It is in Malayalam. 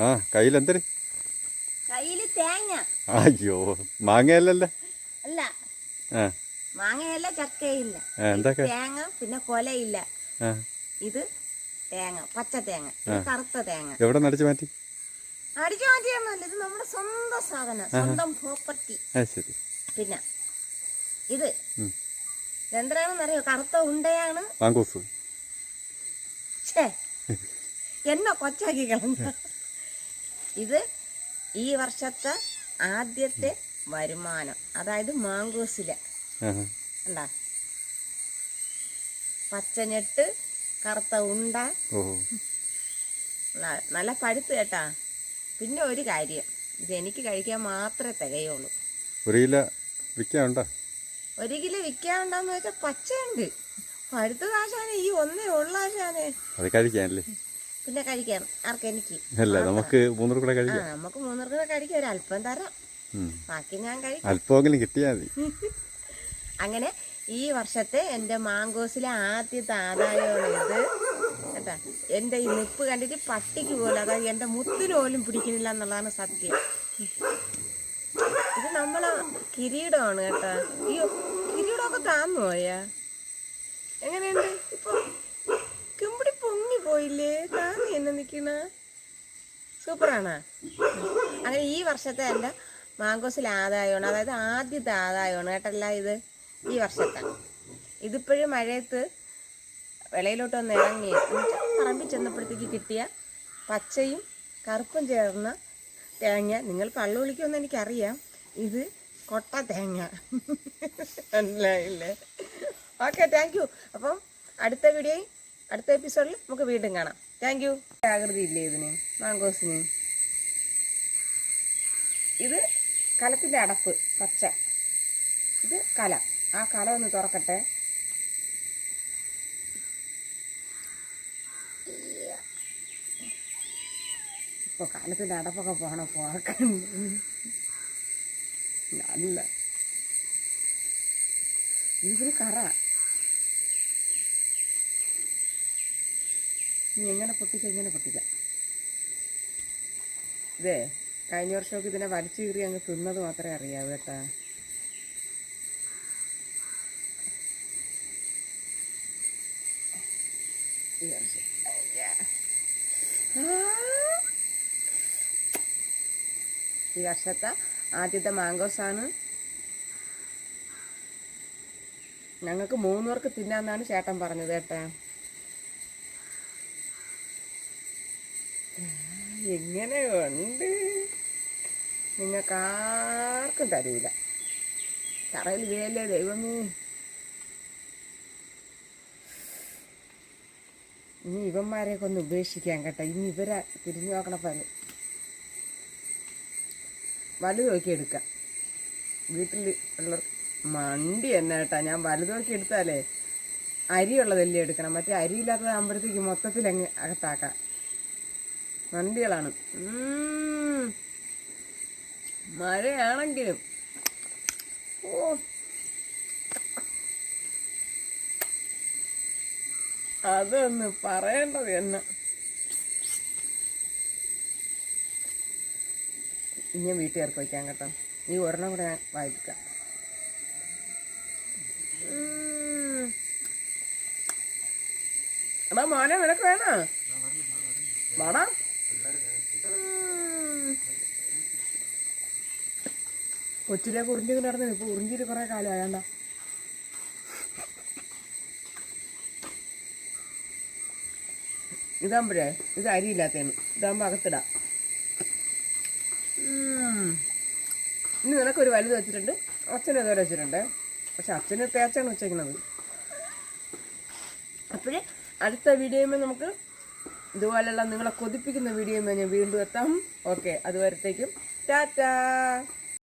ആ കയ്യിലെന്തര്? കയ്യില് തേങ്ങ. അയ്യോ മാങ്ങയല്ലല്ലോ. അല്ല മാങ്ങയല്ല, ചക്കയില്ല. തേങ്ങ, പിന്നെ കൊലയില്ല. ഇത് തേങ്ങ, പച്ച തേങ്ങ, കറുത്ത തേങ്ങ. എവിടെ നടിച്ചു മാറ്റി? അടിച്ചു മാറ്റിയൊന്നുമല്ല, ഇത് നമ്മുടെ സ്വന്തം സാധനം, സ്വന്തം പ്രോപ്പർട്ടി. പിന്നെ ഇത് എന്താണെന്നറിയോ? കറുത്ത ഉണ്ടയാണ്. എന്നെ കൊച്ചാക്കി കളഞ്ഞ. ഇത് ഈ വർഷത്തെ ആദ്യത്തെ വരുമാനം, അതായത് മാങ്കോസിലെ ഉണ്ടാ പച്ചഞ്ഞെട്ട് കറുത്ത ഉണ്ട. നല്ല പഴുത്ത് കേട്ടാ. പിന്നെ ഒരു കാര്യം, ഇത് എനിക്ക് കഴിക്കാൻ മാത്രമേ തികയുള്ളൂ. ഒരു കിലോ വിൽക്കാനുണ്ടോ? ഒരു കിലോ വിൽക്കാനുണ്ടോന്ന് വെച്ചാൽ പച്ചയുണ്ട്, പഴുത്ത ആശാനെ ഈ ഒന്നേ ഉള്ള ആശാനെ. അത് കഴിക്കാനല്ലേ? പിന്നെ കഴിക്കാം. ആർക്ക്? എനിക്ക്. നമുക്ക് മൂന്നൂർ കൂടെ കഴിക്കാം. നമുക്ക് മൂന്നൂർ കൂടെ കഴിക്കാം. ഒരു അല്പം തരാം, ബാക്കി ഞാൻ കഴിക്കാം. അല്പമെങ്കിലും കിട്ടിയാ മതി. അങ്ങനെ ഈ വർഷത്തെ എൻ്റെ മാങ്കോസിലെ ആദ്യത്തെ ആദായമാണ് ഇത് കേട്ടാ. എൻ്റെ ഈ നിപ്പ് കണ്ടിട്ട് പട്ടിക്ക് പോലും, അതായത് എൻ്റെ മുത്തിന് പോലും പിടിക്കുന്നില്ല എന്നുള്ളതാണ് സത്യം. ഇത് നമ്മളെ കിരീടമാണ് കേട്ടാ. അയ്യോ, കിരീടമൊക്കെ താന്നു പോയാ? എങ്ങനെയുണ്ട് ഇപ്പൊ? കിമ്പിടി പൊങ്ങി പോയില്ലേ? താന്നി എന്നെ നിക്കണ സൂപ്പറാണ്. അങ്ങനെ ഈ വർഷത്തെ എൻ്റെ മാങ്കോസിലെ ആദായമാണ്, അതായത് ആദ്യത്തെ ആദായമാണ് കേട്ടല്ല ഇത് ഈ വർഷത്തെ. ഇതിപ്പോഴും മഴയത്ത് വിളയിലോട്ട് വന്ന് ഇറങ്ങി പറമ്പിൽ ചെന്നപ്പോഴത്തേക്ക് കിട്ടിയ പച്ചയും കറുപ്പും ചേർന്ന തേങ്ങ. നിങ്ങൾ പള്ളു വിളിക്കുമെന്ന് എനിക്കറിയാം, ഇത് കൊട്ട തേങ്ങ. മനസ്സിലായില്ലേ? Okay, thank you. അപ്പം അടുത്ത വീഡിയോയിൽ, അടുത്ത എപ്പിസോഡിൽ നമുക്ക് വീണ്ടും കാണാം. Thank you. ആകൃതി ഇല്ലേ ഇതിന്, മാങ്കോസിന്? ഇത് കലത്തിൻ്റെ അടപ്പ് പച്ച, ഇത് കല. ആ കല ഒന്ന് തുറക്കട്ടെ. ഇപ്പോൾ കാലത്തിൻ്റെ അടപ്പൊക്കെ പോകണം നല്ല ഇതിന് കറ. നീ എങ്ങനെ പൊട്ടിക്കാം. ഇതേ കഴിഞ്ഞ വർഷമൊക്കെ ഇതിനെ വലിച്ചു കീറി അങ്ങ് തിന്നത് മാത്രമേ അറിയാവൂ കേട്ടാ. ഈ വർഷത്തെ ആദ്യത്തെ മാങ്കോസാണ്. ഞങ്ങൾക്ക് 3 പേർക്ക് തിന്നാന്നാണ് ചേട്ടൻ പറഞ്ഞത് കേട്ടാ. എങ്ങനെ ഉണ്ട്? നിങ്ങൾക്ക് ആർക്കും തരൂല. തറയിൽ വീഴല്ലേ ദൈവമേ. ഇനി ഇവന്മാരെയൊക്കെ ഒന്ന് ഉപേക്ഷിക്കാൻ കേട്ടോ. ഇനി ഇവരെ തിരിഞ്ഞു നോക്കണ പോലെ വലുത് നോക്കി എടുക്കാം. വീട്ടിൽ ഉള്ള മണ്ടി തന്നെ കേട്ടാ. ഞാൻ വലുത് നോക്കി എടുത്താലേ അരിയുള്ളതല്ലേ എടുക്കണം, മറ്റേ അരിയില്ലാത്തതാകുമ്പോഴത്തേക്ക് മൊത്തത്തിൽ അങ്ങ് അകത്താക്കാം. മണ്ടികളാണ്. മഴയാണെങ്കിലും അതൊന്ന് പറയേണ്ടത് തന്നെ. ഇനി വീട്ടുകാർക്ക് വയ്ക്കാം കേട്ടോ. ഈ ഒരെണ്ണം കൂടെ ഞാൻ വായിക്കാം. എടാ മോനെ, നിനക്ക് വേണോ? വേണോ? കൊച്ചിലേക്ക് ഉറിഞ്ചിങ്ങനെ നടന്നു. ഇപ്പൊ ഉറിഞ്ചിട്ട് കുറെ കാലം ആയണ്ട. ഇതാകുമ്പോഴേ ഇത് അരിയില്ലാത്തതാണ്. ഇതാകുമ്പോ അകത്തിടാം. ഇനി നിനക്കൊരു വലുത് വെച്ചിട്ടുണ്ട്, അച്ഛനും ഇതുവരെ വെച്ചിട്ടുണ്ട്. പക്ഷെ അച്ഛന് തേച്ചാണ് വെച്ചേക്കുന്നത്. അപ്പോഴേ അടുത്ത വീഡിയോയുമ്പോൾ നമുക്ക് ഇതുപോലെയുള്ള നിങ്ങളെ കൊതിപ്പിക്കുന്ന വീഡിയോയുമ്പോൾ ഞാൻ വീണ്ടും എത്താം. ഓക്കെ, അതുവരത്തേക്കും ടാറ്റാ.